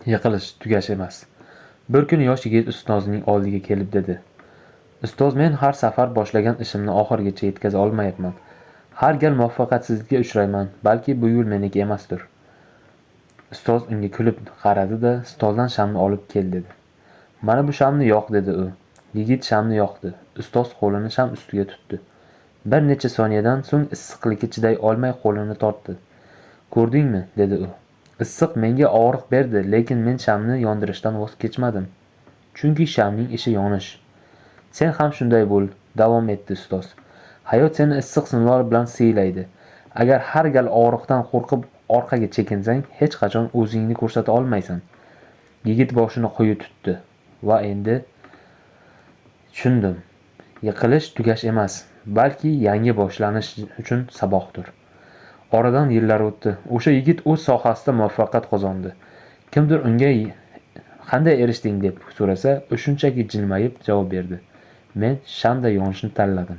Yiqilish tugash emas. Bir kuni yosh yigit ustozning oldiga kelib dedi: "Ustoz, men har safar boshlagan ishimni oxirigacha yetkaza olmayapman. Har gal muvaffaqiyatsizlikka uchrayman. Balki bu yo'l meniki emasdir." Ustoz unga kulib qaradi-da, stoldan shamni olib kel dedi. "Mana bu shamni yoq", dedi u. Yigit shamni yoqdi. Ustoz qo'lini sham ustiga tutdi. Bir necha soniyadan so'ng issiqlikka chiday olmay qo'lini tortdi. "Ko'rdingmi?" dedi u. "Issiq menga og'riq berdi, lekin men shamni yondirishdan voz kechmadim. Chunki shamning ishi yonish." "Sen ham shunday bo'l", davom etdi ustoz. "Hayot seni issiq sinovlar bilan siylaydi. Agar har gal og'riqdan qo'rqib orqaga chekinsang, hech qachon o'zingni ko'rsata olmaysan." Yigit boshini quyi tutdi. Va endi tushundim. Yiqilish tugash emas, balki yangi boshlanish uchun saboqdir. Oradan yillar o'tdi. O'sha yigit o'z sohasida muvaffaqiyat qozondi. Kimdir unga "Qanday erishding?" deb so'rasa, u shunchaki jilmayib javob berdi: "Men shamday yonishni tanladim."